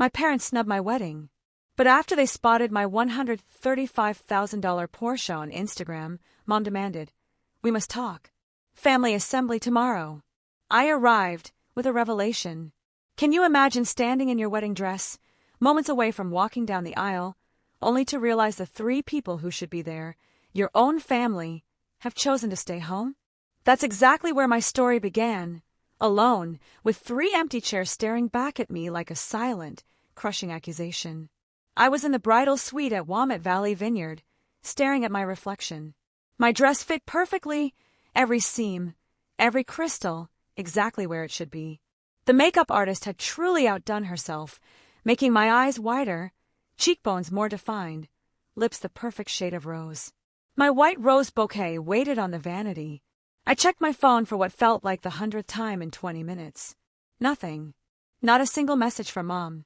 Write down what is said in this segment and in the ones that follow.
My parents snubbed my wedding. But after they spotted my $135,000 Porsche on Instagram, Mom demanded, "We must talk. Family assembly tomorrow." I arrived with a revelation. Can you imagine standing in your wedding dress, moments away from walking down the aisle, only to realize the three people who should be there, your own family, have chosen to stay home? That's exactly where my story began, alone, with three empty chairs staring back at me like a silent, crushing accusation. I was in the bridal suite at Willamette Valley Vineyard, staring at my reflection. My dress fit perfectly, every seam, every crystal, exactly where it should be. The makeup artist had truly outdone herself, making my eyes wider, cheekbones more defined, lips the perfect shade of rose. My white rose bouquet waited on the vanity. I checked my phone for what felt like the 100th time in 20 minutes. Nothing. Not a single message from Mom.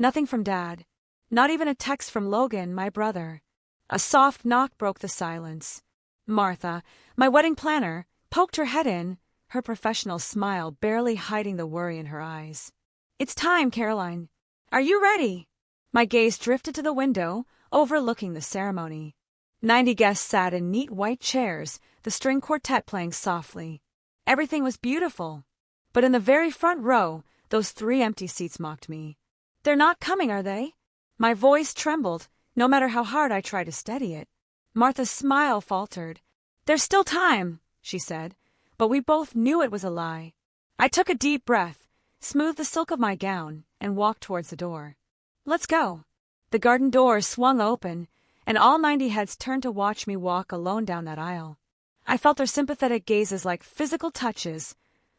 Nothing from Dad. Not even a text from Logan, my brother. A soft knock broke the silence. Martha, my wedding planner, poked her head in, her professional smile barely hiding the worry in her eyes. "It's time, Caroline. Are you ready?" My gaze drifted to the window, overlooking the ceremony. 90 guests sat in neat white chairs, the string quartet playing softly. Everything was beautiful. But in the very front row, those three empty seats mocked me. "They're not coming, are they?" My voice trembled, no matter how hard I tried to steady it. Martha's smile faltered. "There's still time," she said, but we both knew it was a lie. I took a deep breath, smoothed the silk of my gown, and walked towards the door. "Let's go." The garden door swung open, and all 90 heads turned to watch me walk alone down that aisle. I felt their sympathetic gazes like physical touches,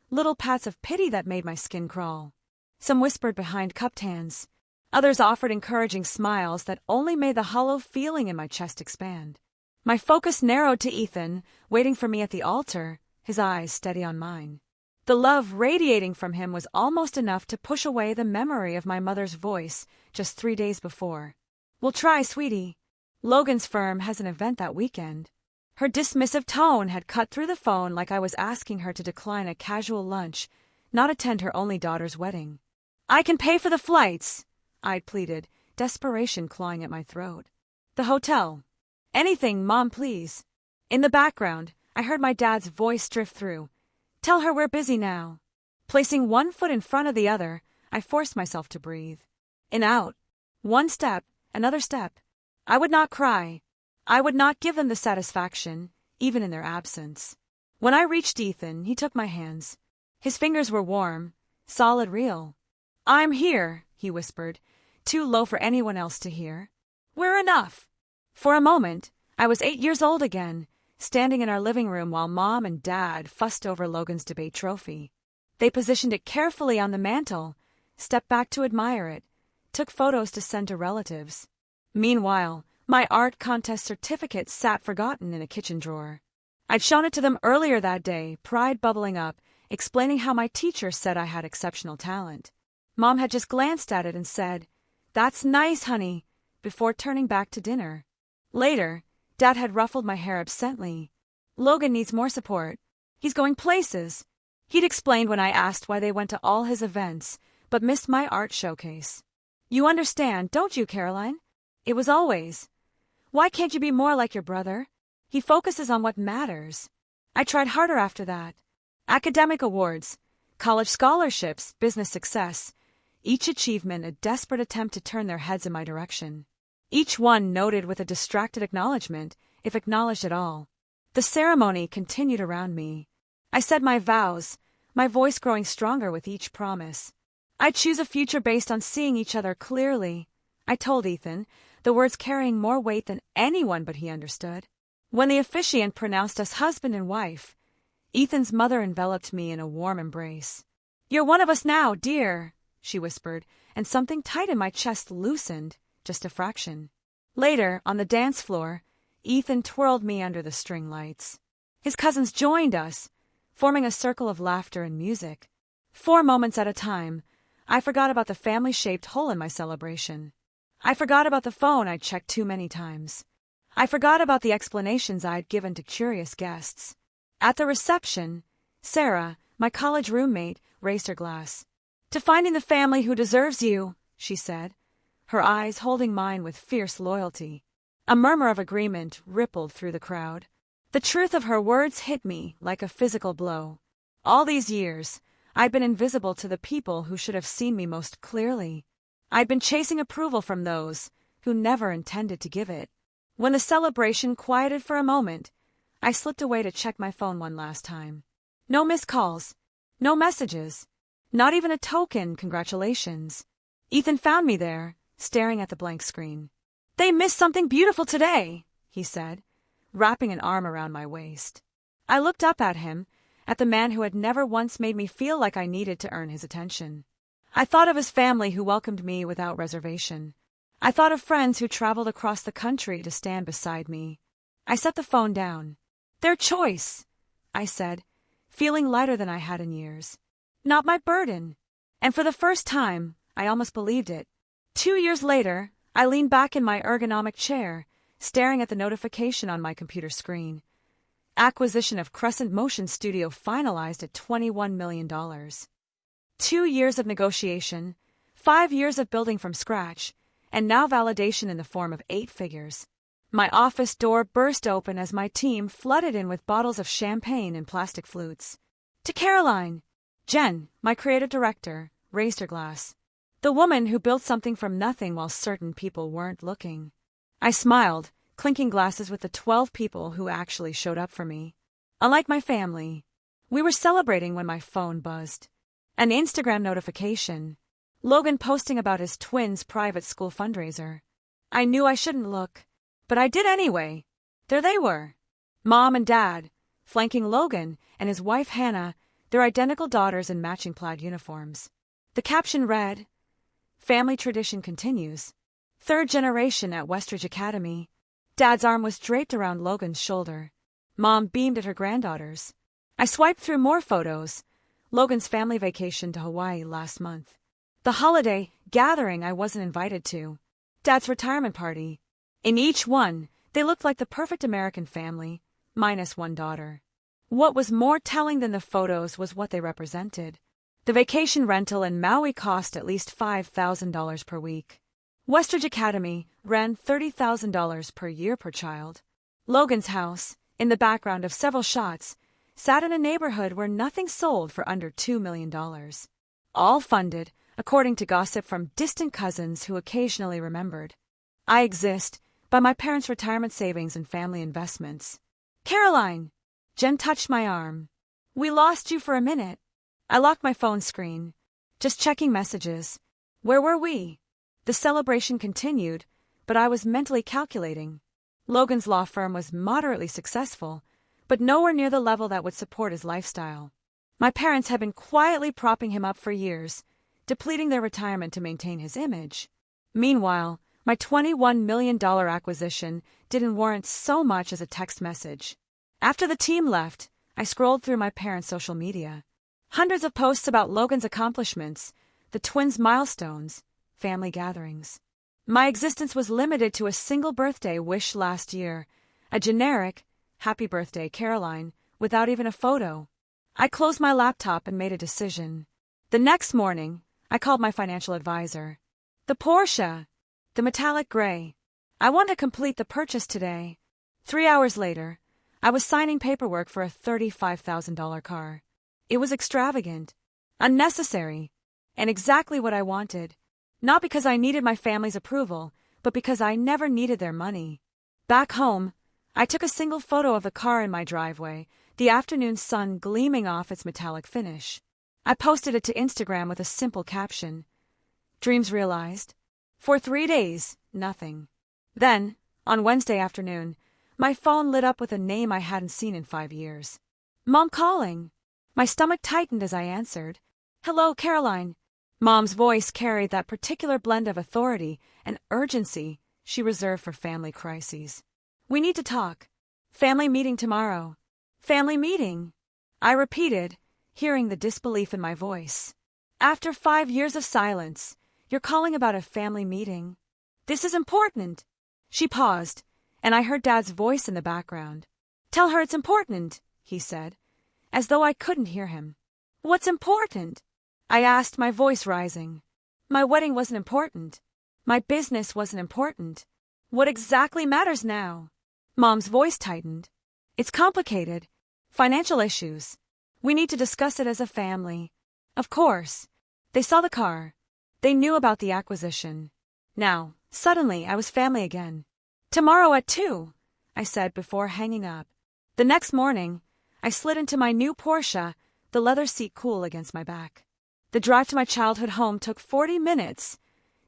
little pats of pity that made my skin crawl. Some whispered behind cupped hands. Others offered encouraging smiles that only made the hollow feeling in my chest expand. My focus narrowed to Ethan, waiting for me at the altar, his eyes steady on mine. The love radiating from him was almost enough to push away the memory of my mother's voice just 3 days before. "We'll try, sweetie. Logan's firm has an event that weekend." Her dismissive tone had cut through the phone like I was asking her to decline a casual lunch, not attend her only daughter's wedding. "I can pay for the flights," I'd pleaded, desperation clawing at my throat. "The hotel. Anything, Mom, please." In the background, I heard my dad's voice drift through. "Tell her we're busy now." Placing one foot in front of the other, I forced myself to breathe. In out. One step, another step. I would not cry. I would not give them the satisfaction, even in their absence. When I reached Ethan, he took my hands. His fingers were warm, solid, real. "I'm here," he whispered, too low for anyone else to hear. "We're enough." For a moment, I was 8 years old again, standing in our living room while Mom and Dad fussed over Logan's debate trophy. They positioned it carefully on the mantel, stepped back to admire it, took photos to send to relatives. Meanwhile, my art contest certificate sat forgotten in a kitchen drawer. I'd shown it to them earlier that day, pride bubbling up, explaining how my teacher said I had exceptional talent. Mom had just glanced at it and said, "That's nice, honey," before turning back to dinner. Later, Dad had ruffled my hair absently. "Logan needs more support. He's going places." He'd explained when I asked why they went to all his events, but missed my art showcase. "You understand, don't you, Caroline? It was always. Why can't you be more like your brother? He focuses on what matters." I tried harder after that. Academic awards, college scholarships, business success. Each achievement a desperate attempt to turn their heads in my direction. Each one noted with a distracted acknowledgement, if acknowledged at all. The ceremony continued around me. I said my vows, my voice growing stronger with each promise. I'd choose a future based on seeing each other clearly. I told Ethan, the words carrying more weight than anyone but he understood. When the officiant pronounced us husband and wife, Ethan's mother enveloped me in a warm embrace. "You're one of us now, dear," she whispered, and something tight in my chest loosened, just a fraction. Later, on the dance floor, Ethan twirled me under the string lights. His cousins joined us, forming a circle of laughter and music. 4 moments at a time, I forgot about the family-shaped hole in my celebration. I forgot about the phone I'd checked too many times. I forgot about the explanations I'd given to curious guests. At the reception, Sarah, my college roommate, raised her glass. "To finding the family who deserves you," she said, her eyes holding mine with fierce loyalty. A murmur of agreement rippled through the crowd. The truth of her words hit me like a physical blow. All these years, I'd been invisible to the people who should have seen me most clearly. I'd been chasing approval from those who never intended to give it. When the celebration quieted for a moment, I slipped away to check my phone one last time. No missed calls, no messages, not even a token congratulations. Ethan found me there, staring at the blank screen. "They missed something beautiful today," he said, wrapping an arm around my waist. I looked up at him, at the man who had never once made me feel like I needed to earn his attention. I thought of his family who welcomed me without reservation. I thought of friends who traveled across the country to stand beside me. I set the phone down. "Their choice," I said, feeling lighter than I had in years. "Not my burden." And for the first time, I almost believed it. 2 years later, I leaned back in my ergonomic chair, staring at the notification on my computer screen. Acquisition of Crescent Motion Studio finalized at $21 million. 2 years of negotiation, 5 years of building from scratch, and now validation in the form of 8 figures. My office door burst open as my team flooded in with bottles of champagne and plastic flutes. To Caroline, Jen, my creative director, raised her glass. The woman who built something from nothing while certain people weren't looking. I smiled, clinking glasses with the 12 people who actually showed up for me. Unlike my family, we were celebrating when my phone buzzed. An Instagram notification. Logan posting about his twins' private school fundraiser. I knew I shouldn't look, but I did anyway. There they were. Mom and Dad, flanking Logan and his wife Hannah, their identical daughters in matching plaid uniforms. The caption read, "Family tradition continues. 3rd generation at Westridge Academy." Dad's arm was draped around Logan's shoulder. Mom beamed at her granddaughters. I swiped through more photos. Logan's family vacation to Hawaii last month. The holiday gathering I wasn't invited to. Dad's retirement party. In each one, they looked like the perfect American family, minus one daughter. What was more telling than the photos was what they represented. The vacation rental in Maui cost at least $5,000 per week. Westridge Academy ran $30,000 per year per child. Logan's house, in the background of several shots, sat in a neighborhood where nothing sold for under $2 million. All funded, according to gossip from distant cousins who occasionally remembered. I exist by my parents' retirement savings and family investments. "Caroline!" Jen touched my arm. "We lost you for a minute." I locked my phone screen. Just checking messages. Where were we? The celebration continued, but I was mentally calculating. Logan's law firm was moderately successful, but nowhere near the level that would support his lifestyle. My parents had been quietly propping him up for years, depleting their retirement to maintain his image. Meanwhile, my $21 million acquisition didn't warrant so much as a text message. After the team left, I scrolled through my parents' social media. Hundreds of posts about Logan's accomplishments, the twins' milestones, family gatherings. My existence was limited to a single birthday wish last year, a generic, "Happy birthday, Caroline," without even a photo. I closed my laptop and made a decision. The next morning, I called my financial advisor. The Porsche, the metallic gray. I want to complete the purchase today. 3 hours later, I was signing paperwork for a $35,000 car. It was extravagant, unnecessary, and exactly what I wanted. Not because I needed my family's approval, but because I never needed their money. Back home, I took a single photo of the car in my driveway, the afternoon sun gleaming off its metallic finish. I posted it to Instagram with a simple caption. Dreams realized. For 3 days, nothing. Then, on Wednesday afternoon, my phone lit up with a name I hadn't seen in 5 years. Mom calling. My stomach tightened as I answered. "Hello, Caroline." Mom's voice carried that particular blend of authority and urgency she reserved for family crises. "We need to talk. Family meeting tomorrow." "Family meeting?" I repeated, hearing the disbelief in my voice. "After 5 years of silence, you're calling about a family meeting? This is important." She paused, and I heard Dad's voice in the background. "Tell her it's important," he said, as though I couldn't hear him. "What's important?" I asked, my voice rising. My wedding wasn't important. My business wasn't important. What exactly matters now? Mom's voice tightened. It's complicated. Financial issues. We need to discuss it as a family. Of course. They saw the car. They knew about the acquisition. Now, suddenly, I was family again. Tomorrow at 2, I said before hanging up. The next morning, I slid into my new Porsche, the leather seat cool against my back. The drive to my childhood home took 40 minutes,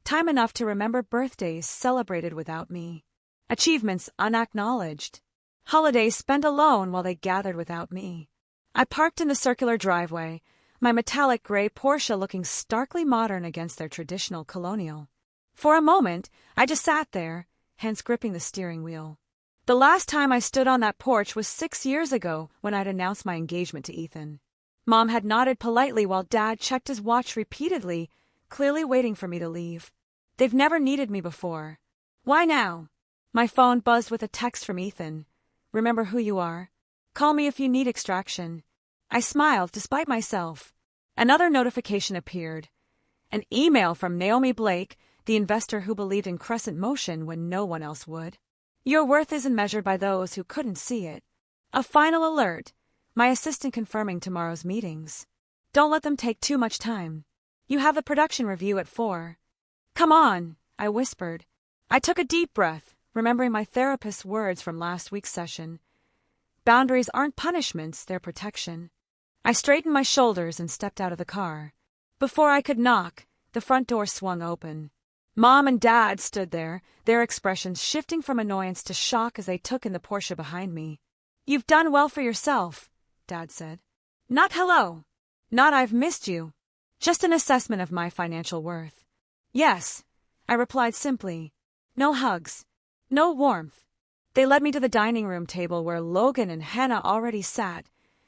time enough to remember birthdays celebrated without me, achievements unacknowledged, holidays spent alone while they gathered without me. I parked in the circular driveway, my metallic gray Porsche looking starkly modern against their traditional colonial. For a moment, I just sat there, hands gripping the steering wheel. The last time I stood on that porch was 6 years ago when I'd announced my engagement to Ethan. Mom had nodded politely while Dad checked his watch repeatedly, clearly waiting for me to leave. They've never needed me before. Why now? My phone buzzed with a text from Ethan. Remember who you are. Call me if you need extraction. I smiled despite myself. Another notification appeared. An email from Naomi Blake, the investor who believed in crescent motion when no one else would. Your worth isn't measured by those who couldn't see it. A final alert. My assistant confirming tomorrow's meetings. Don't let them take too much time. You have the production review at 4. Come on, I whispered. I took a deep breath, remembering my therapist's words from last week's session. Boundaries aren't punishments, they're protection. I straightened my shoulders and stepped out of the car. Before I could knock, the front door swung open. Mom and Dad stood there, their expressions shifting from annoyance to shock as they took in the Porsche behind me. You've done well for yourself, Dad said. Not hello. Not I've missed you. Just an assessment of my financial worth. Yes, I replied simply. No hugs. No warmth. They led me to the dining room table where Logan and Hannah already sat,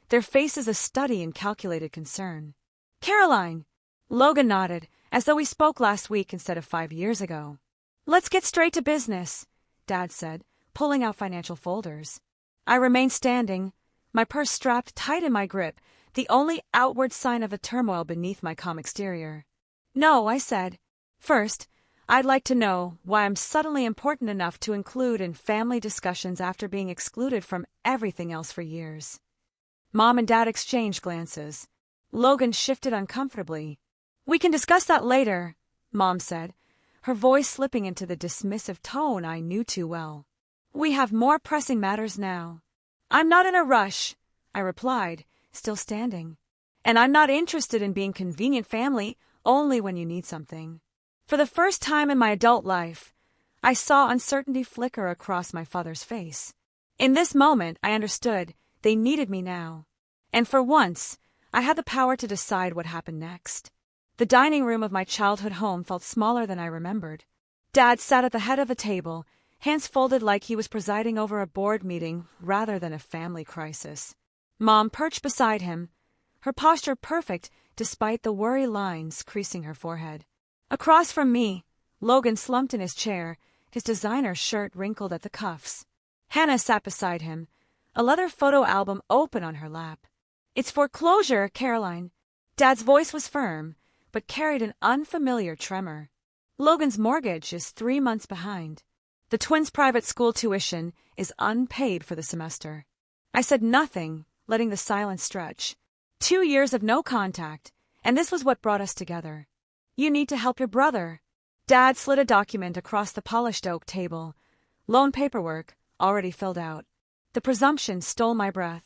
their faces a study in calculated concern. Caroline! Logan nodded, as though we spoke last week instead of 5 years ago. Let's get straight to business, Dad said, pulling out financial folders. I remained standing, my purse strapped tight in my grip, the only outward sign of the turmoil beneath my calm exterior. No, I said. First, I'd like to know why I'm suddenly important enough to include in family discussions after being excluded from everything else for years. Mom and Dad exchanged glances. Logan shifted uncomfortably. We can discuss that later, Mom said, her voice slipping into the dismissive tone I knew too well. We have more pressing matters now. I'm not in a rush, I replied, still standing. And I'm not interested in being convenient family only when you need something. For the first time in my adult life, I saw uncertainty flicker across my father's face. In this moment, I understood they needed me now. And for once, I had the power to decide what happened next. The dining room of my childhood home felt smaller than I remembered. Dad sat at the head of the table, hands folded like he was presiding over a board meeting rather than a family crisis. Mom perched beside him, her posture perfect despite the worry lines creasing her forehead. Across from me, Logan slumped in his chair, his designer shirt wrinkled at the cuffs. Hannah sat beside him, a leather photo album open on her lap. It's foreclosure, Caroline. Dad's voice was firm, but carried an unfamiliar tremor. Logan's mortgage is 3 months behind. The twins' private school tuition is unpaid for the semester. I said nothing, letting the silence stretch. 2 years of no contact, and this was what brought us together. You need to help your brother. Dad slid a document across the polished oak table. Loan paperwork, already filled out. The presumption stole my breath.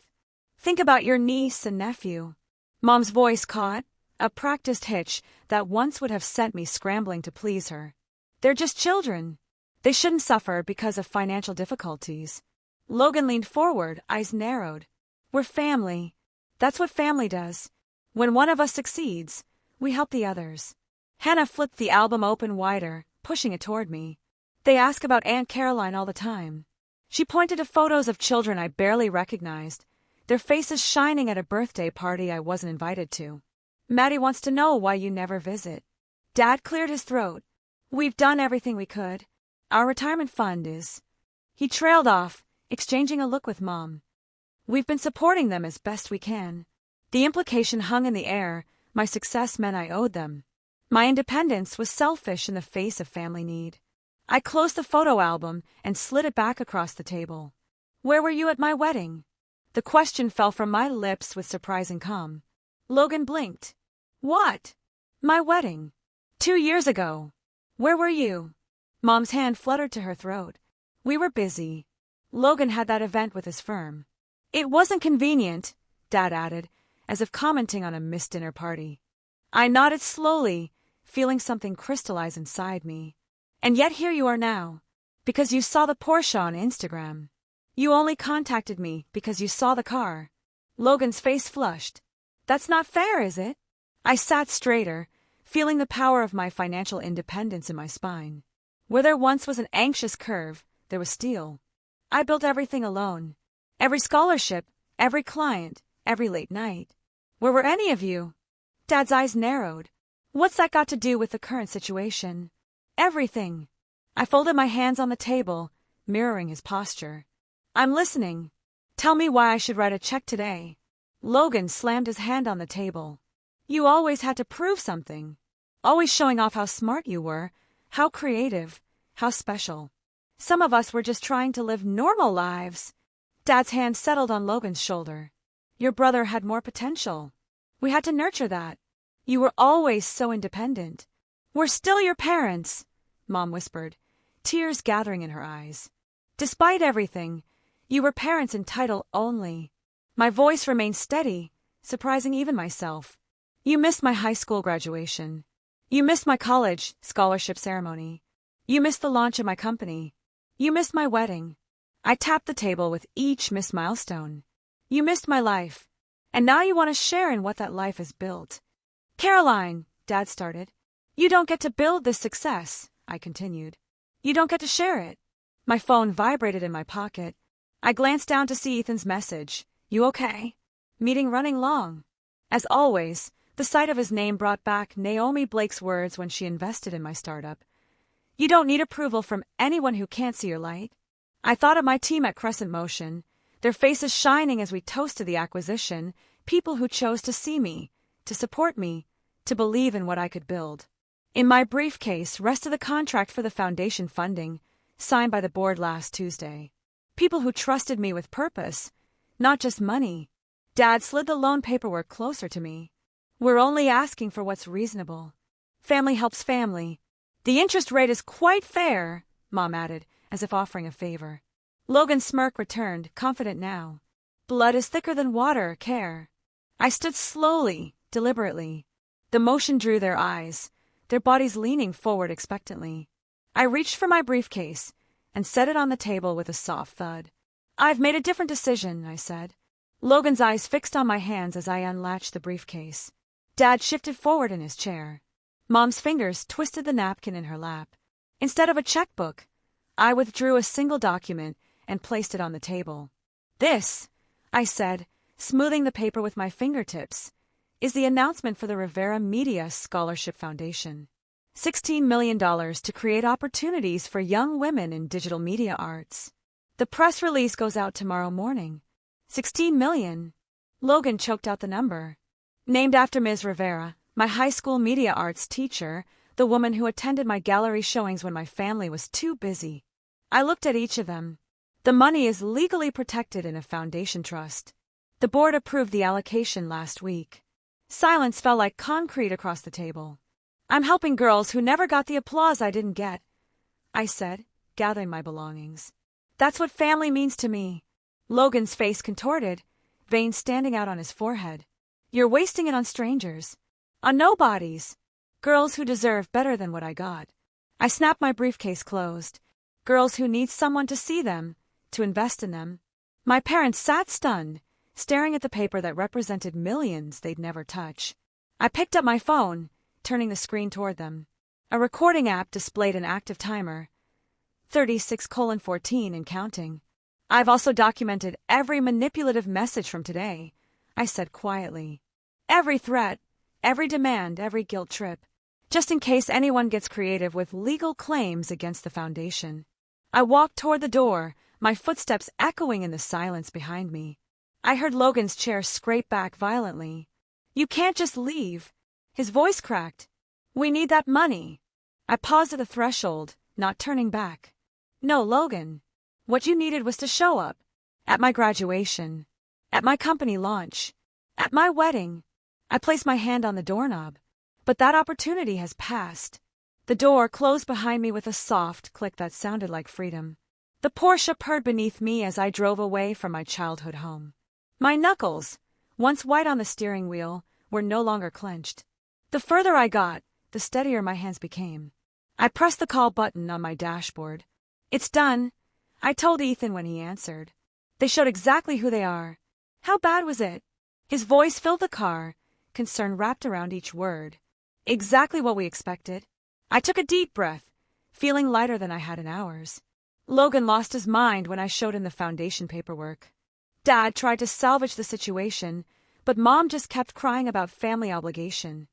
Think about your niece and nephew. Mom's voice caught, a practiced hitch that once would have sent me scrambling to please her. They're just children. They shouldn't suffer because of financial difficulties. Logan leaned forward, eyes narrowed. We're family. That's what family does. When one of us succeeds, we help the others. Hannah flipped the album open wider, pushing it toward me. They ask about Aunt Caroline all the time. She pointed to photos of children I barely recognized, their faces shining at a birthday party I wasn't invited to. Maddie wants to know why you never visit. Dad cleared his throat. We've done everything we could. Our retirement fund is... He trailed off, exchanging a look with Mom. We've been supporting them as best we can. The implication hung in the air. My success meant I owed them. My independence was selfish in the face of family need. I closed the photo album and slid it back across the table. Where were you at my wedding? The question fell from my lips with surprising calm. Logan blinked. What? My wedding. 2 years ago. Where were you? Mom's hand fluttered to her throat. We were busy. Logan had that event with his firm. It wasn't convenient, Dad added, as if commenting on a missed dinner party. I nodded slowly, feeling something crystallize inside me. And yet here you are now, because you saw the Porsche on Instagram. You only contacted me because you saw the car. Logan's face flushed. That's not fair, is it? I sat straighter, feeling the power of my financial independence in my spine. Where there once was an anxious curve, there was steel. I built everything alone. Every scholarship, every client, every late night. Where were any of you? Dad's eyes narrowed. What's that got to do with the current situation? Everything. I folded my hands on the table, mirroring his posture. I'm listening. Tell me why I should write a check today. Logan slammed his hand on the table. You always had to prove something. Always showing off how smart you were, how creative, how special. Some of us were just trying to live normal lives. Dad's hand settled on Logan's shoulder. Your brother had more potential. We had to nurture that. You were always so independent. We're still your parents, Mom whispered, tears gathering in her eyes. Despite everything, you were parents in title only. My voice remained steady, surprising even myself. You missed my high school graduation. You missed my college scholarship ceremony. You missed the launch of my company. You missed my wedding. I tapped the table with each missed milestone. You missed my life. And now you want to share in what that life has built. Caroline, Dad started. You don't get to build this success, I continued. You don't get to share it. My phone vibrated in my pocket. I glanced down to see Ethan's message. You okay? Meeting running long. As always, the sight of his name brought back Naomi Blake's words when she invested in my startup. You don't need approval from anyone who can't see your light. I thought of my team at Crescent Motion, their faces shining as we toasted the acquisition, people who chose to see me, to support me, to believe in what I could build. In my briefcase rested the contract for the foundation funding, signed by the board last Tuesday. People who trusted me with purpose, not just money. Dad slid the loan paperwork closer to me. We're only asking for what's reasonable. Family helps family. The interest rate is quite fair, Mom added, as if offering a favor. Logan's smirk returned, confident now. Blood is thicker than water, care. I stood slowly, deliberately. The motion drew their eyes, their bodies leaning forward expectantly. I reached for my briefcase and set it on the table with a soft thud. I've made a different decision, I said. Logan's eyes fixed on my hands as I unlatched the briefcase. Dad shifted forward in his chair. Mom's fingers twisted the napkin in her lap. Instead of a checkbook, I withdrew a single document and placed it on the table. This, I said, smoothing the paper with my fingertips, is the announcement for the Rivera Media Scholarship Foundation. $16 million to create opportunities for young women in digital media arts. The press release goes out tomorrow morning. $16 million. Logan choked out the number. Named after Ms. Rivera, my high school media arts teacher, the woman who attended my gallery showings when my family was too busy. I looked at each of them. The money is legally protected in a foundation trust. The board approved the allocation last week. Silence fell like concrete across the table. I'm helping girls who never got the applause I didn't get, I said, gathering my belongings. That's what family means to me. Logan's face contorted, veins standing out on his forehead. You're wasting it on strangers. On nobodies. Girls who deserve better than what I got. I snapped my briefcase closed. Girls who need someone to see them, to invest in them. My parents sat stunned, staring at the paper that represented millions they'd never touch. I picked up my phone, turning the screen toward them. A recording app displayed an active timer. 36:14 and counting. I've also documented every manipulative message from today, I said quietly. Every threat, every demand, every guilt trip. Just in case anyone gets creative with legal claims against the foundation. I walked toward the door, my footsteps echoing in the silence behind me. I heard Logan's chair scrape back violently. You can't just leave. His voice cracked. We need that money. I paused at the threshold, not turning back. No, Logan. What you needed was to show up. At my graduation. At my company launch. At my wedding. I placed my hand on the doorknob. But that opportunity has passed. The door closed behind me with a soft click that sounded like freedom. The Porsche purred beneath me as I drove away from my childhood home. My knuckles, once white on the steering wheel, were no longer clenched. The further I got, the steadier my hands became. I pressed the call button on my dashboard. It's done, I told Ethan when he answered. They showed exactly who they are. How bad was it? His voice filled the car, concern wrapped around each word. Exactly what we expected. I took a deep breath, feeling lighter than I had in hours. Logan lost his mind when I showed him the foundation paperwork. Dad tried to salvage the situation, but Mom just kept crying about family obligation.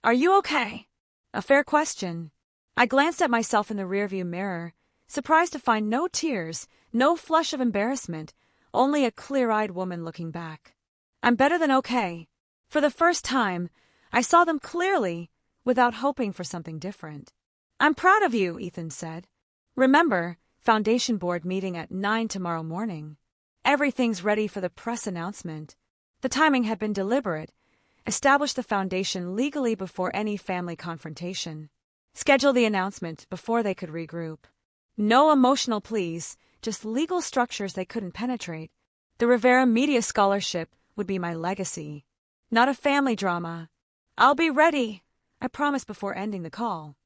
Are you okay? A fair question. I glanced at myself in the rearview mirror, surprised to find no tears, no flush of embarrassment, only a clear-eyed woman looking back. I'm better than okay. For the first time, I saw them clearly, without hoping for something different. I'm proud of you, Ethan said. Remember, Foundation Board meeting at 9 tomorrow morning. Everything's ready for the press announcement. The timing had been deliberate. Establish the foundation legally before any family confrontation. Schedule the announcement before they could regroup. No emotional pleas, just legal structures they couldn't penetrate. The Rivera Media Scholarship would be my legacy. Not a family drama. I'll be ready, I promised before ending the call.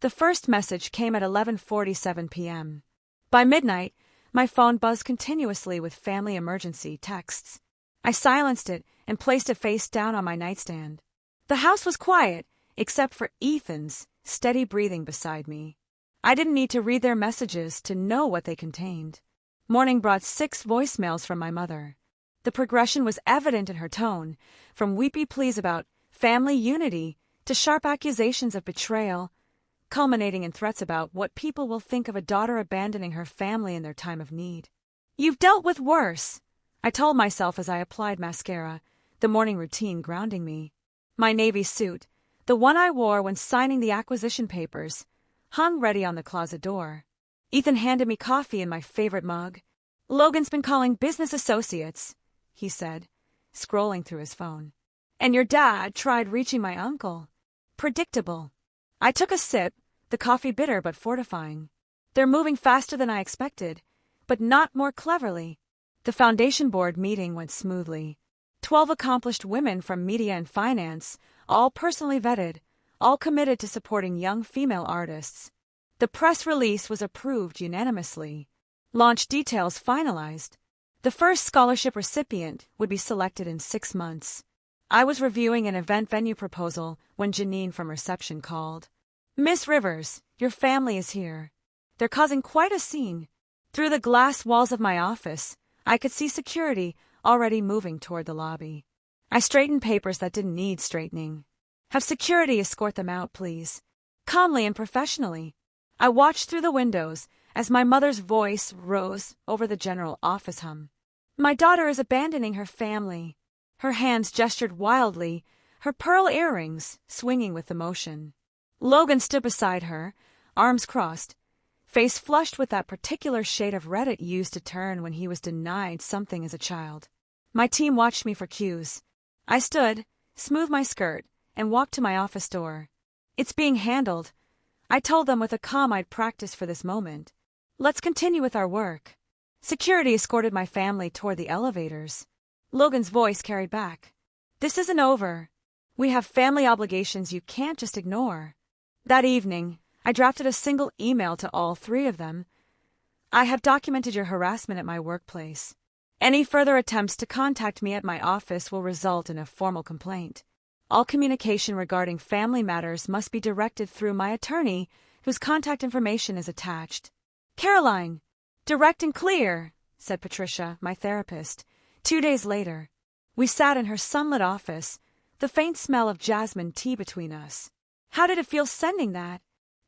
The first message came at 11:47 p.m. By midnight, my phone buzzed continuously with family emergency texts. I silenced it and placed it face down on my nightstand. The house was quiet, except for Ethan's steady breathing beside me. I didn't need to read their messages to know what they contained. Morning brought 6 voicemails from my mother. The progression was evident in her tone, from weepy pleas about family unity to sharp accusations of betrayal, culminating in threats about what people will think of a daughter abandoning her family in their time of need. You've dealt with worse, I told myself as I applied mascara, the morning routine grounding me. My navy suit, the one I wore when signing the acquisition papers, hung ready on the closet door. Ethan handed me coffee in my favorite mug. Logan's been calling business associates, he said, scrolling through his phone. And your dad tried reaching my uncle. Predictable. I took a sip, the coffee bitter but fortifying. They're moving faster than I expected, but not more cleverly. The Foundation Board meeting went smoothly. 12 accomplished women from media and finance, all personally vetted, all committed to supporting young female artists. The press release was approved unanimously. Launch details finalized. The first scholarship recipient would be selected in 6 months. I was reviewing an event venue proposal when Janine from reception called. Miss Rivers, your family is here. They're causing quite a scene. Through the glass walls of my office, I could see security already moving toward the lobby. I straightened papers that didn't need straightening. Have security escort them out, please. Calmly and professionally. I watched through the windows as my mother's voice rose over the general office hum. My daughter is abandoning her family. Her hands gestured wildly, her pearl earrings swinging with emotion. Logan stood beside her, arms crossed, face flushed with that particular shade of red it used to turn when he was denied something as a child. My team watched me for cues. I stood, smoothed my skirt, and walked to my office door. It's being handled, I told them with a calm I'd practiced for this moment. Let's continue with our work. Security escorted my family toward the elevators. Logan's voice carried back. This isn't over. We have family obligations you can't just ignore. That evening, I drafted a single email to all 3 of them. I have documented your harassment at my workplace. Any further attempts to contact me at my office will result in a formal complaint. All communication regarding family matters must be directed through my attorney, whose contact information is attached. Caroline, direct and clear, said Patricia, my therapist. 2 days later, we sat in her sunlit office, the faint smell of jasmine tea between us. How did it feel sending that?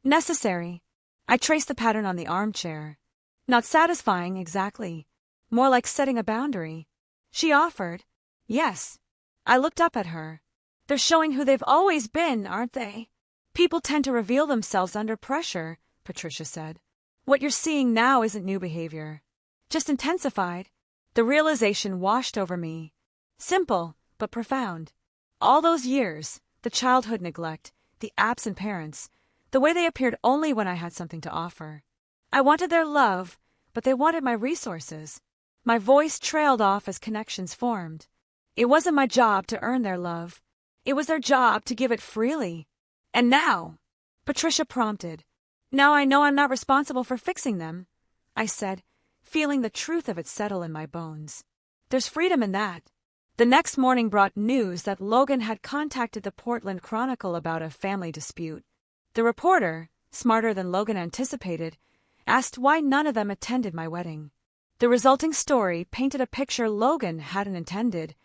Necessary. I traced the pattern on the armchair. Not satisfying, exactly. More like setting a boundary. She offered. Yes. I looked up at her. They're showing who they've always been, aren't they? People tend to reveal themselves under pressure, Patricia said. What you're seeing now isn't new behavior. Just intensified. The realization washed over me. Simple, but profound. All those years, the childhood neglect, the absent parents, the way they appeared only when I had something to offer. I wanted their love, but they wanted my resources. My voice trailed off as connections formed. It wasn't my job to earn their love. It was their job to give it freely. And now, Patricia prompted. Now I know I'm not responsible for fixing them, I said, feeling the truth of it settle in my bones. There's freedom in that. The next morning brought news that Logan had contacted the Portland Chronicle about a family dispute. The reporter, smarter than Logan anticipated, asked why none of them attended my wedding. The resulting story painted a picture Logan hadn't intended,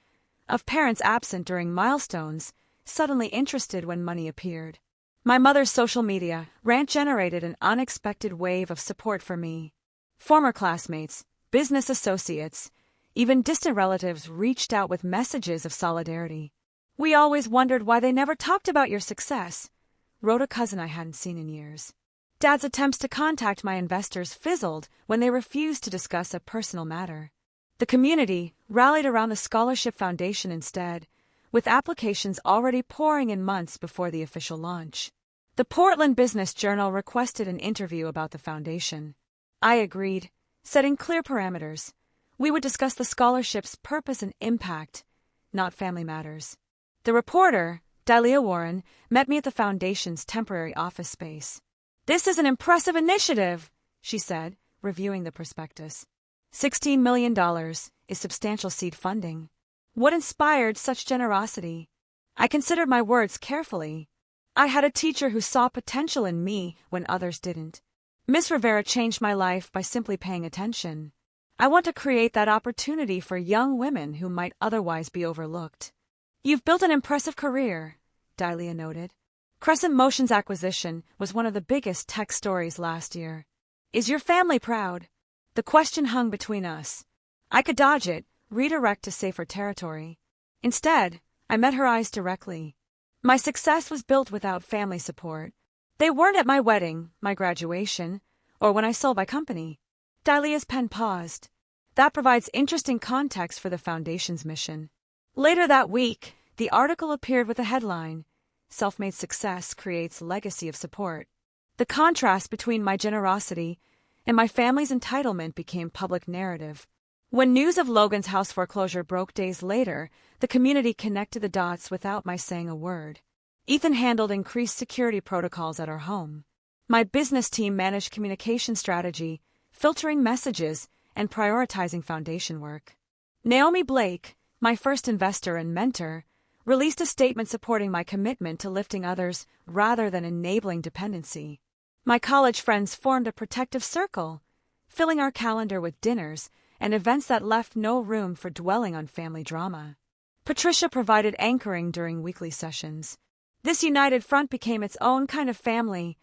of parents absent during milestones, suddenly interested when money appeared. My mother's social media rant generated an unexpected wave of support for me. Former classmates, business associates, even distant relatives reached out with messages of solidarity. We always wondered why they never talked about your success, wrote a cousin I hadn't seen in years. Dad's attempts to contact my investors fizzled when they refused to discuss a personal matter. The community rallied around the Scholarship Foundation instead, with applications already pouring in months before the official launch. The Portland Business Journal requested an interview about the foundation. I agreed, setting clear parameters. We would discuss the scholarship's purpose and impact, not family matters. The reporter, Dalia Warren, met me at the foundation's temporary office space. This is an impressive initiative, she said, reviewing the prospectus. $16 million is substantial seed funding. What inspired such generosity? I considered my words carefully. I had a teacher who saw potential in me when others didn't. Miss Rivera changed my life by simply paying attention. I want to create that opportunity for young women who might otherwise be overlooked. You've built an impressive career, Dalia noted. Crescent Motion's acquisition was one of the biggest tech stories last year. Is your family proud? The question hung between us. I could dodge it, redirect to safer territory. Instead, I met her eyes directly. My success was built without family support. They weren't at my wedding, my graduation, or when I sold my company. Dalia's pen paused. That provides interesting context for the foundation's mission. Later that week, the article appeared with a headline, Self-Made Success Creates Legacy of Support. The contrast between my generosity and my family's entitlement became public narrative. When news of Logan's house foreclosure broke days later, the community connected the dots without my saying a word. Ethan handled increased security protocols at our home. My business team managed communication strategy, filtering messages, and prioritizing foundation work. Naomi Blake, my first investor and mentor, released a statement supporting my commitment to lifting others rather than enabling dependency. My college friends formed a protective circle, filling our calendar with dinners and events that left no room for dwelling on family drama. Patricia provided anchoring during weekly sessions. This united front became its own kind of family,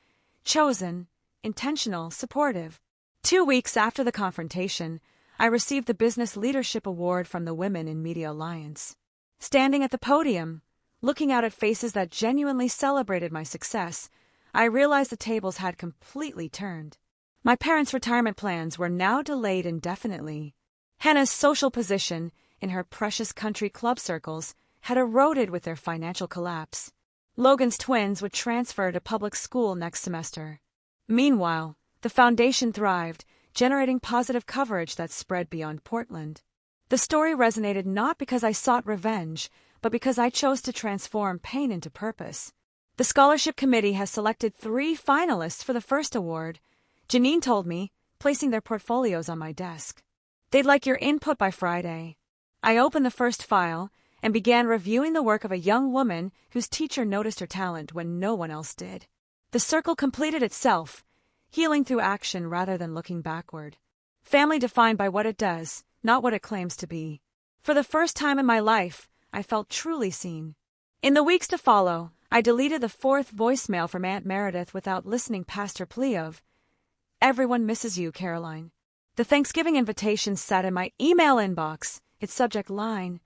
chosen, intentional, supportive. 2 weeks after the confrontation, I received the Business Leadership Award from the Women in Media Alliance. Standing at the podium, looking out at faces that genuinely celebrated my success, I realized the tables had completely turned. My parents' retirement plans were now delayed indefinitely. Hannah's social position in her precious country club circles had eroded with their financial collapse. Logan's twins would transfer to public school next semester. Meanwhile, the foundation thrived, generating positive coverage that spread beyond Portland. The story resonated not because I sought revenge, but because I chose to transform pain into purpose. The scholarship committee has selected 3 finalists for the first award, Janine told me, placing their portfolios on my desk. They'd like your input by Friday. I opened the first file and began reviewing the work of a young woman whose teacher noticed her talent when no one else did. The circle completed itself, healing through action rather than looking backward. Family defined by what it does, not what it claims to be. For the first time in my life, I felt truly seen. In the weeks to follow, I deleted the 4th voicemail from Aunt Meredith without listening past her plea of, "Everyone misses you, Caroline." The Thanksgiving invitation sat in my email inbox, its subject line,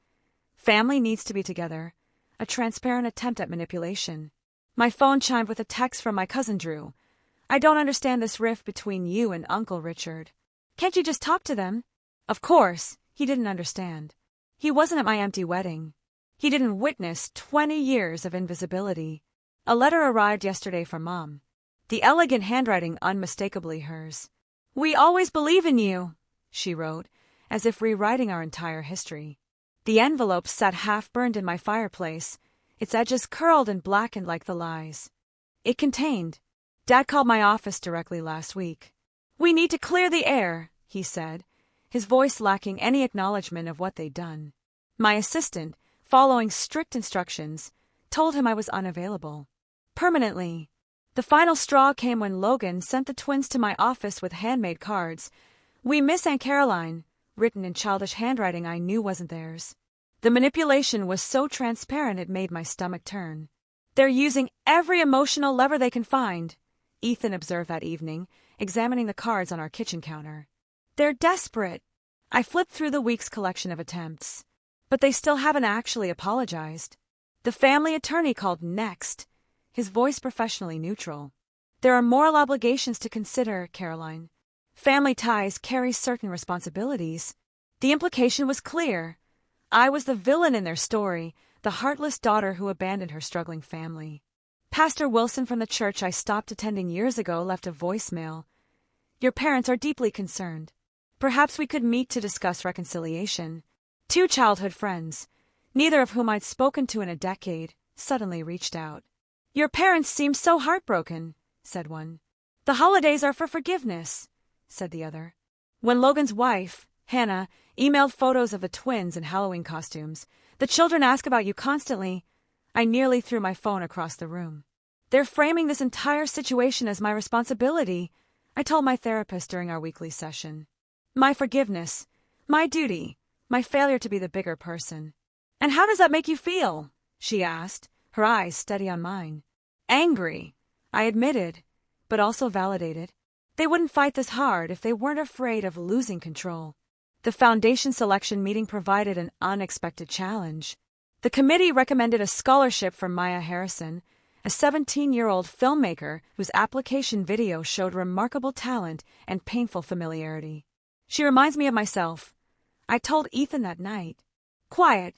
"Family needs to be together," a transparent attempt at manipulation. My phone chimed with a text from my cousin Drew. I don't understand this rift between you and Uncle Richard. Can't you just talk to them? Of course, he didn't understand. He wasn't at my empty wedding. He didn't witness 20 years of invisibility. A letter arrived yesterday from Mom. The elegant handwriting unmistakably hers. We always believe in you, she wrote, as if rewriting our entire history. The envelope sat half-burned in my fireplace, its edges curled and blackened like the lies. It contained, Dad called my office directly last week. We need to clear the air, he said, his voice lacking any acknowledgement of what they'd done. My assistant, following strict instructions, told him I was unavailable. Permanently. The final straw came when Logan sent the twins to my office with handmade cards. We miss Aunt Caroline, written in childish handwriting I knew wasn't theirs. The manipulation was so transparent it made my stomach turn. They're using every emotional lever they can find, Ethan observed that evening, examining the cards on our kitchen counter. They're desperate. I flipped through the week's collection of attempts. But they still haven't actually apologized. The family attorney called next, his voice professionally neutral. There are moral obligations to consider, Caroline. Family ties carry certain responsibilities. The implication was clear. I was the villain in their story, the heartless daughter who abandoned her struggling family. Pastor Wilson from the church I stopped attending years ago left a voicemail. Your parents are deeply concerned. Perhaps we could meet to discuss reconciliation. 2 childhood friends, neither of whom I'd spoken to in a decade, suddenly reached out. Your parents seem so heartbroken, said one. The holidays are for forgiveness, said the other. When Logan's wife, Hannah, emailed photos of the twins in Halloween costumes, the children ask about you constantly. I nearly threw my phone across the room. They're framing this entire situation as my responsibility, I told my therapist during our weekly session. My forgiveness, my duty, my failure to be the bigger person. And how does that make you feel? She asked, her eyes steady on mine. Angry, I admitted, but also validated. They wouldn't fight this hard if they weren't afraid of losing control. The foundation selection meeting provided an unexpected challenge. The committee recommended a scholarship for Maya Harrison, a 17-year-old filmmaker whose application video showed remarkable talent and painful familiarity. She reminds me of myself. I told Ethan that night. Quiet,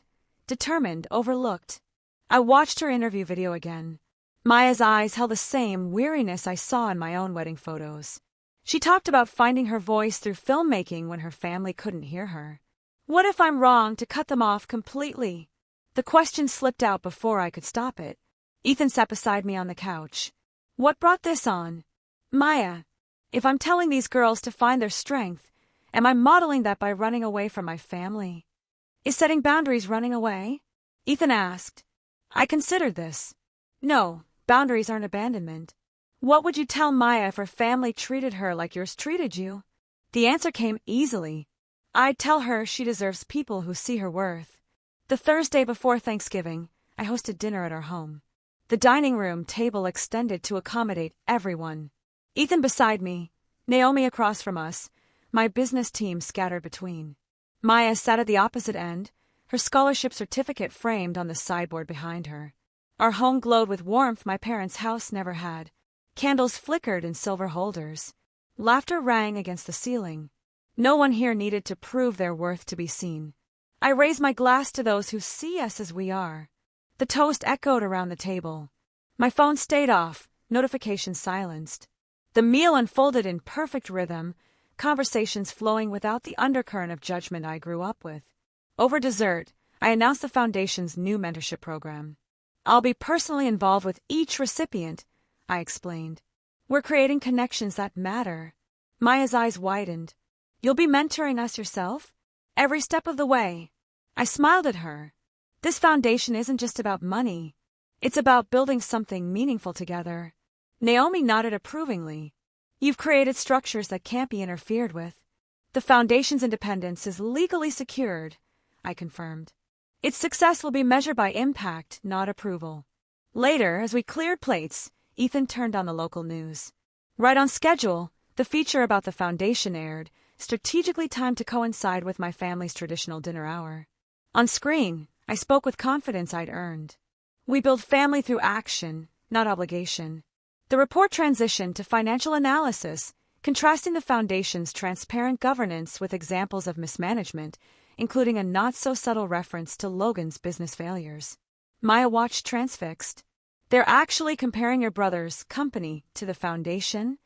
determined, overlooked. I watched her interview video again. Maya's eyes held the same weariness I saw in my own wedding photos. She talked about finding her voice through filmmaking when her family couldn't hear her. What if I'm wrong to cut them off completely? The question slipped out before I could stop it. Ethan sat beside me on the couch. What brought this on? Maya, if I'm telling these girls to find their strength, am I modeling that by running away from my family? Is setting boundaries running away? Ethan asked. I considered this. No, boundaries aren't abandonment. What would you tell Maya if her family treated her like yours treated you? The answer came easily. I'd tell her she deserves people who see her worth. The Thursday before Thanksgiving, I hosted dinner at our home. The dining room table extended to accommodate everyone. Ethan beside me, Naomi across from us, my business team scattered between. Maya sat at the opposite end, her scholarship certificate framed on the sideboard behind her. Our home glowed with warmth my parents' house never had. Candles flickered in silver holders. Laughter rang against the ceiling. No one here needed to prove their worth to be seen. I raised my glass to those who see us as we are. The toast echoed around the table. My phone stayed off, notifications silenced. The meal unfolded in perfect rhythm, conversations flowing without the undercurrent of judgment I grew up with. Over dessert, I announced the Foundation's new mentorship program. I'll be personally involved with each recipient, I explained. We're creating connections that matter. Maya's eyes widened. You'll be mentoring us yourself? Every step of the way. I smiled at her. This foundation isn't just about money. It's about building something meaningful together. Naomi nodded approvingly. You've created structures that can't be interfered with. The foundation's independence is legally secured, I confirmed. Its success will be measured by impact, not approval. Later, as we cleared plates, Ethan turned on the local news. Right on schedule, the feature about the foundation aired, strategically timed to coincide with my family's traditional dinner hour. On screen, I spoke with confidence I'd earned. We build family through action, not obligation. The report transitioned to financial analysis, contrasting the foundation's transparent governance with examples of mismanagement, including a not-so-subtle reference to Logan's business failures. Maya watched transfixed. They're actually comparing your brother's company to the foundation?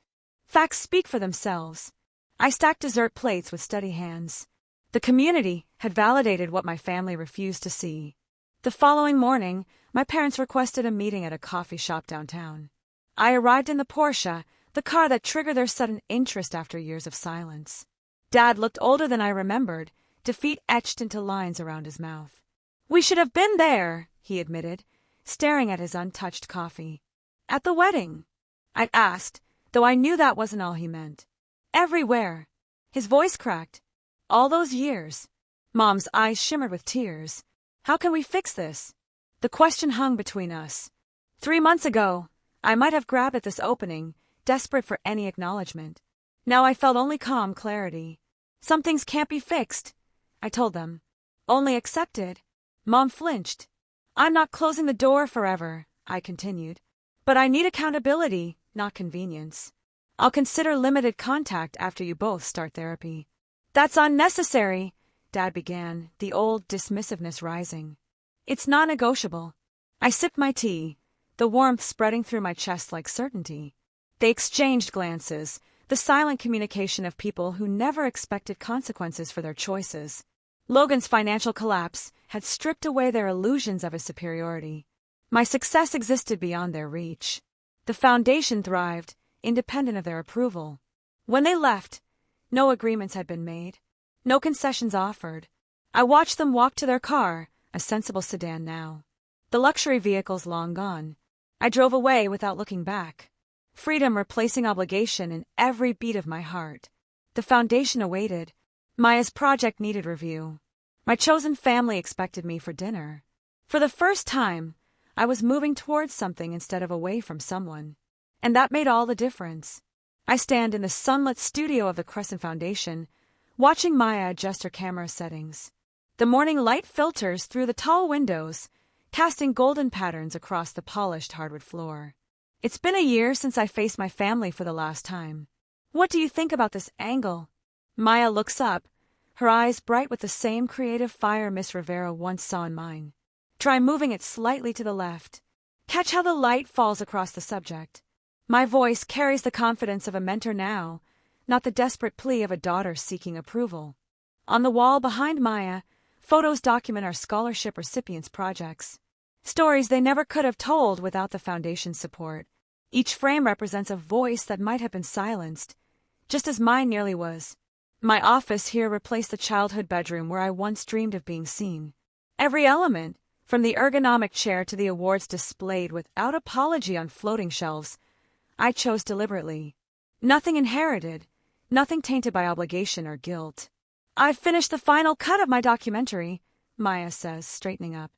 Facts speak for themselves. I stacked dessert plates with steady hands. The community had validated what my family refused to see. The following morning, my parents requested a meeting at a coffee shop downtown. I arrived in the Porsche, the car that triggered their sudden interest after years of silence. Dad looked older than I remembered, defeat etched into lines around his mouth. "We should have been there," he admitted, staring at his untouched coffee. "At the wedding?" I asked, though I knew that wasn't all he meant. "Everywhere." His voice cracked. "All those years." Mom's eyes shimmered with tears. "How can we fix this?" The question hung between us. 3 months ago, I might have grabbed at this opening, desperate for any acknowledgement. Now I felt only calm clarity. "Some things can't be fixed," I told them. "Only accepted." Mom flinched. "I'm not closing the door forever," I continued. "But I need accountability, not convenience. I'll consider limited contact after you both start therapy." "That's unnecessary," Dad began, the old dismissiveness rising. "It's non-negotiable." I sipped my tea, the warmth spreading through my chest like certainty. They exchanged glances, the silent communication of people who never expected consequences for their choices. Logan's financial collapse had stripped away their illusions of his superiority. My success existed beyond their reach. The foundation thrived, independent of their approval. When they left, no agreements had been made, no concessions offered. I watched them walk to their car, a sensible sedan now. The luxury vehicle's long gone. I drove away without looking back. Freedom replacing obligation in every beat of my heart. The foundation awaited. Maya's project needed review. My chosen family expected me for dinner. For the first time, I was moving towards something instead of away from someone. And that made all the difference. I stand in the sunlit studio of the Crescent Foundation, watching Maya adjust her camera settings. The morning light filters through the tall windows, casting golden patterns across the polished hardwood floor. It's been a year since I faced my family for the last time. "What do you think about this angle?" Maya looks up, her eyes bright with the same creative fire Miss Rivera once saw in mine. "Try moving it slightly to the left. Catch how the light falls across the subject." My voice carries the confidence of a mentor now, not the desperate plea of a daughter seeking approval. On the wall behind Maya, photos document our scholarship recipients' projects. Stories they never could have told without the foundation's support. Each frame represents a voice that might have been silenced, just as mine nearly was. My office here replaced the childhood bedroom where I once dreamed of being seen. Every element, from the ergonomic chair to the awards displayed without apology on floating shelves, I chose deliberately. Nothing inherited, nothing tainted by obligation or guilt. "I've finished the final cut of my documentary," Maya says, straightening up.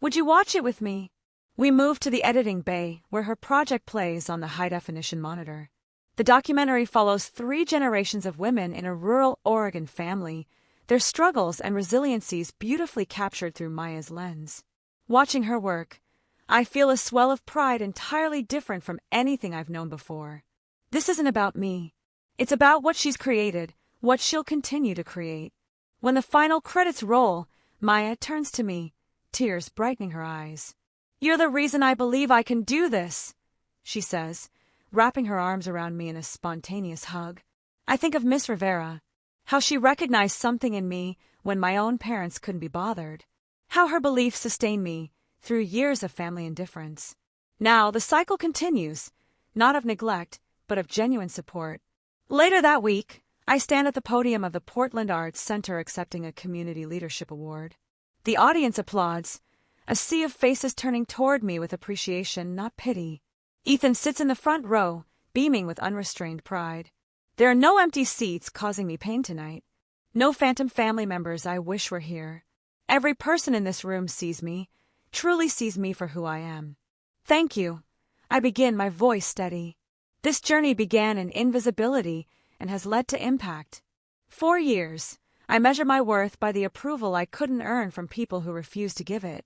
"Would you watch it with me?" We move to the editing bay, where her project plays on the high-definition monitor. The documentary follows 3 generations of women in a rural Oregon family, their struggles and resiliencies beautifully captured through Maya's lens. Watching her work, I feel a swell of pride entirely different from anything I've known before. This isn't about me. It's about what she's created, what she'll continue to create. When the final credits roll, Maya turns to me, tears brightening her eyes. "You're the reason I believe I can do this," she says, wrapping her arms around me in a spontaneous hug. I think of Miss Rivera, how she recognized something in me when my own parents couldn't be bothered, how her belief sustained me through years of family indifference. Now the cycle continues, not of neglect, but of genuine support. Later that week, I stand at the podium of the Portland Arts Center accepting a Community Leadership Award. The audience applauds, a sea of faces turning toward me with appreciation, not pity. Ethan sits in the front row, beaming with unrestrained pride. There are no empty seats causing me pain tonight. No phantom family members I wish were here. Every person in this room sees me, truly sees me for who I am. "Thank you." I begin, my voice steady. This journey began in invisibility and has led to impact. 4 years, I measure my worth by the approval I couldn't earn from people who refused to give it.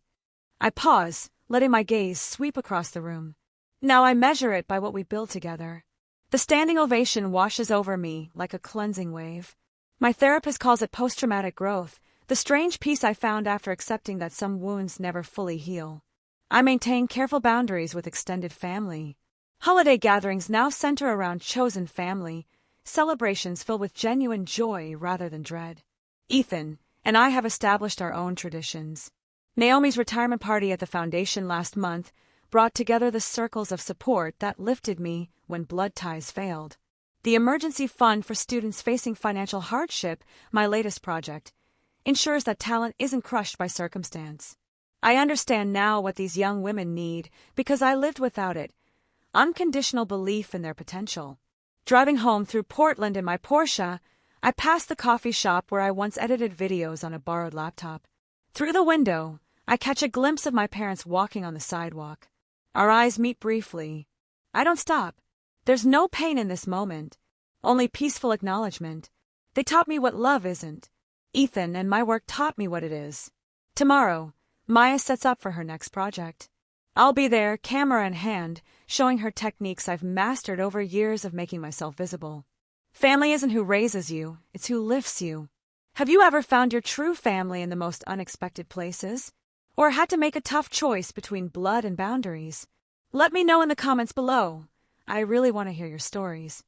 I pause, letting my gaze sweep across the room. Now I measure it by what we build together. The standing ovation washes over me like a cleansing wave. My therapist calls it post-traumatic growth, the strange peace I found after accepting that some wounds never fully heal. I maintain careful boundaries with extended family. Holiday gatherings now center around chosen family, celebrations filled with genuine joy rather than dread. Ethan and I have established our own traditions. Naomi's retirement party at the foundation last month brought together the circles of support that lifted me when blood ties failed. The emergency fund for students facing financial hardship, my latest project, ensures that talent isn't crushed by circumstance. I understand now what these young women need because I lived without it. Unconditional belief in their potential. Driving home through Portland in my Porsche, I passed the coffee shop where I once edited videos on a borrowed laptop. Through the window, I catch a glimpse of my parents walking on the sidewalk. Our eyes meet briefly. I don't stop. There's no pain in this moment, only peaceful acknowledgement. They taught me what love isn't. Ethan and my work taught me what it is. Tomorrow, Maya sets up for her next project. I'll be there, camera in hand, showing her techniques I've mastered over years of making myself visible. Family isn't who raises you, it's who lifts you. Have you ever found your true family in the most unexpected places? Or had to make a tough choice between blood and boundaries? Let me know in the comments below. I really want to hear your stories.